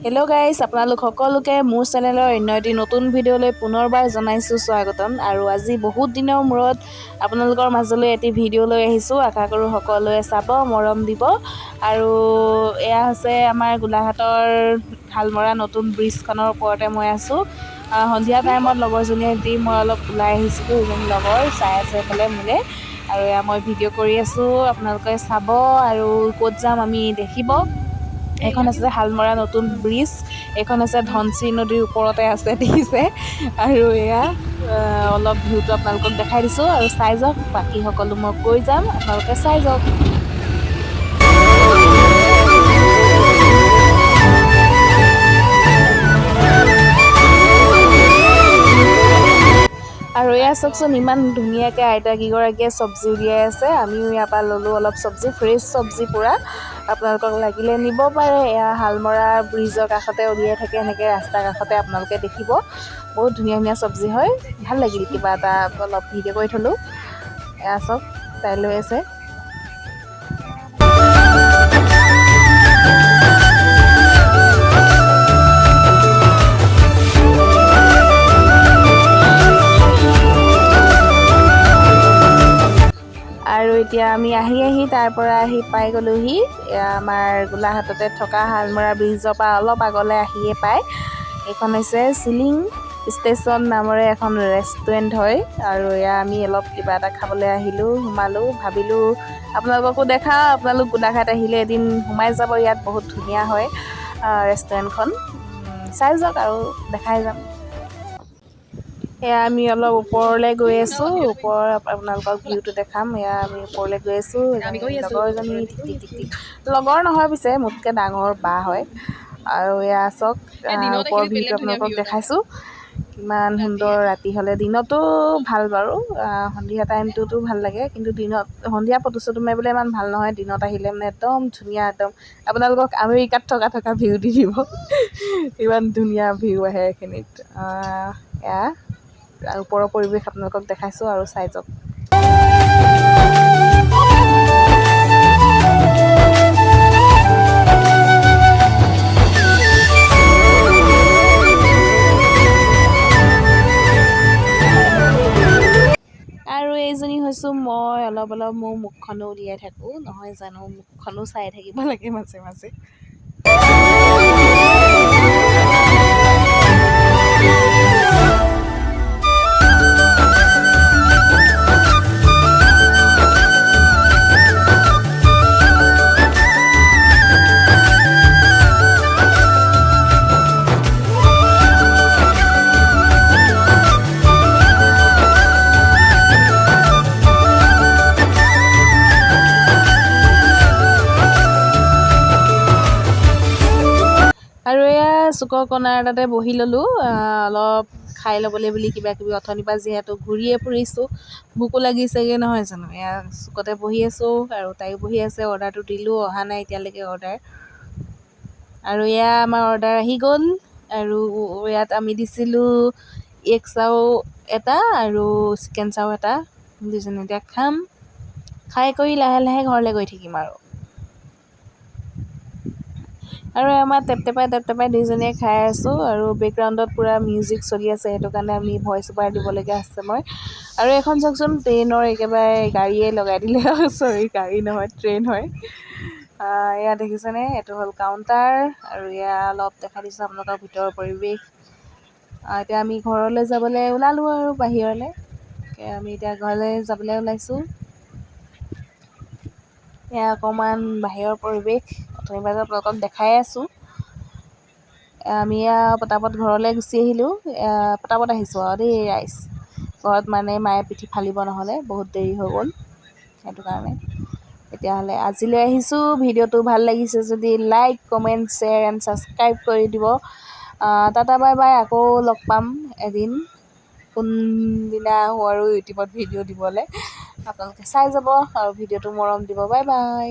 Hello' guys, আপোনালোক সকলোকে মোৰ চেনেলৰ অন্য এটি নতুন ভিডিঅ'লৈ পুনৰবাৰ জনাইছোঁ স্বাগতম। আৰু আজি বহুত দিনৰ মূৰত আপোনালোকৰ মাজলৈ এটি ভিডিঅ' লৈ আহিছোঁ। আশা কৰোঁ সকলোৱে চাব, মৰম দিব। আৰু এয়া হৈছে আমাৰ গোলাঘাটৰ হালমৰা নতুন ব্ৰিজখনৰ ওপৰতে মই আছোঁ। সন্ধিয়া টাইমত লগৰজনীয়ে দি মই অলপ ওলাই আহিছিলোঁ। এজনী লগৰ চাই আছে এইফালে মোলৈ, আৰু এয়া মই ভিডিঅ' কৰি আছোঁ। আপোনালোকে চাব আৰু ক'ত যাম আমি দেখিব। এইখন আছে হালমৰা নতুন ব্ৰিজ। এইখন আছে ধনশিৰি নদীৰ ওপৰতে আছে, দেখিছে। আৰু এয়া অলপ ভিউটো আপোনালোকক দেখাই দিছোঁ, আৰু চাই যাওক। বাকী সকলো মই কৈ যাম, আপোনালোকে চাই যাওক। আৰু এয়া চাওকচোন, ইমান ধুনীয়াকৈ আইতাকেইগৰাকীয়ে চব্জি উলিয়াই আছে। আমিও ইয়াৰ পৰা ল'লোঁ অলপ চব্জি, ফ্ৰেছ চব্জি পূৰা। আপোনালোকক লাগিলে নিব পাৰে। এয়া হালমৰা ব্ৰিজৰ কাষতে উলিয়াই থাকে, এনেকৈ ৰাস্তাৰ কাষতে আপোনালোকে দেখিব। বহুত ধুনীয়া ধুনীয়া চব্জি হয়, ভাল লাগিল। কিবা এটা অলপ ভিডিঅ' কৰি থ'লোঁ। এয়া চাওক, তাই লৈ আছে। আৰু এতিয়া আমি আহি তাৰ পৰা পাই গ'লোহি আমাৰ গোলাঘাটতে থকা হালমৰা ব্ৰিজৰ পৰা অলপ আগলৈ আহিয়ে পায়। এইখন হৈছে চিলিং ষ্টেচন নামৰে এখন ৰেষ্টুৰেণ্ট হয়। আৰু এয়া আমি অলপ কিবা এটা খাবলৈ আহিলোঁ, সোমালোঁ। ভাবিলোঁ আপোনালোককো দেখাওঁ, আপোনালোক গোলাঘাট আহিলে এদিন সোমাই যাব। ইয়াত বহুত ধুনীয়া হয় ৰেষ্টুৰেণ্টখন। চাই যাওক আৰু দেখাই যাম। এয়া আমি অলপ ওপৰলৈ গৈ আছোঁ। ওপৰৰ আপোনালোকক ভিউটো দেখাম। এয়া আমি ওপৰলৈ গৈ আছোঁ। লগৰজনী টিক লগৰ নহয়, পিছে মোতকৈ ডাঙৰ বা হয়। আৰু এয়া চাওক, ওপৰৰ ভিউটো আপোনালোকক দেখাইছোঁ। কিমান সুন্দৰ ৰাতি হ'লে। দিনতো ভাল বাৰু, সন্ধিয়া টাইমটোতো ভাল লাগে, কিন্তু সন্ধিয়া ফটো চটো মাৰিবলৈ ইমান ভাল নহয়। দিনত আহিলে মানে একদম ধুনীয়া, একদম আপোনালোকক আমেৰিকাত থকা ভিউ দি দিব। ইমান ধুনীয়া ভিউ আহে এইখিনিত। এয়া ওপৰৰ পৰিৱেশ আপোনালোকক দেখাইছোঁ, আৰু চাই যাওক। আৰু এইজনী হৈছোঁ মই। অলপ মোৰ মুখখনো উলিয়াই থাকোঁ, নহয় জানো। মুখখনো চাই থাকিব লাগে মাজে মাজে। আৰু এয়া চুকৰ কণাৰ তাতে বহি ল'লোঁ, অলপ খাই ল'বলৈ বুলি কিবা কিবি। অথনিৰ পৰা যিহেতু ঘূৰিয়ে ফুৰিছোঁ, ভোকো লাগিছেগৈ, নহয় জানো। এয়া চুকতে বহি আছোঁ, আৰু তাইও বহি আছে। অৰ্ডাৰটো দিলোঁ, অহা নাই এতিয়ালৈকে অৰ্ডাৰ। আৰু এয়া আমাৰ অৰ্ডাৰ আহি গ'ল। আৰু ইয়াত আমি দিছিলোঁ এগ চাও এটা আৰু চিকেন চাও এটা। দুজনে এতিয়া খাম। খাই কৰি লাহে লাহে ঘৰলৈ গৈ থাকিম। আৰু আমাৰ টেপটেপাই দুইজনীয়ে খাই আছোঁ, আৰু বেকগ্ৰাউণ্ডত পূৰা মিউজিক চলি আছে। সেইটো কাৰণে আমি ভইচ অভাৰ দিবলগীয়া হৈছে মই। আৰু এখন চাওকচোন, ট্ৰেইনৰ একেবাৰে গাড়ীয়ে লগাই দিলে। চৰি, গাড়ী নহয়, ট্ৰেইন হয়। এয়া দেখিছেনে, এইটো হ'ল কাউণ্টাৰ। আৰু এয়া অলপ দেখাই দিছোঁ আপোনালোকৰ ভিতৰৰ পৰিৱেশ। এতিয়া আমি ঘৰলৈ যাবলৈ ওলালোঁ, আৰু বাহিৰলৈ আমি এতিয়া ঘৰলৈ যাবলৈ ওলাইছোঁ। এয়া অকণমান বাহিৰৰ পৰিৱেশ, অথনিৰ পৰা আপোনালোকক দেখাই আছোঁ। আমি পটাপট ঘৰলৈ গুচি আহিলোঁ। পটাপট আহিছোঁ আৰু দেই ৰাইজ। ঘৰত মানে মায়ে পিঠি ফালিব, নহ'লে বহুত দেৰি হৈ গ'ল। সেইটো কাৰণে তেতিয়াহ'লে আজিলৈ আহিছোঁ। ভিডিঅ'টো ভাল লাগিছে যদি like, comment, share and subscribe কৰি দিব। Tata bye bye. আকৌ লগ পাম এদিন, কোনদিনা আহোঁ আৰু ইউটিউবত ভিডিঅ' দিবলৈ। আপোনালোকে চাই যাব আৰু ভিডিঅ'টো মৰম দিব। Bye bye.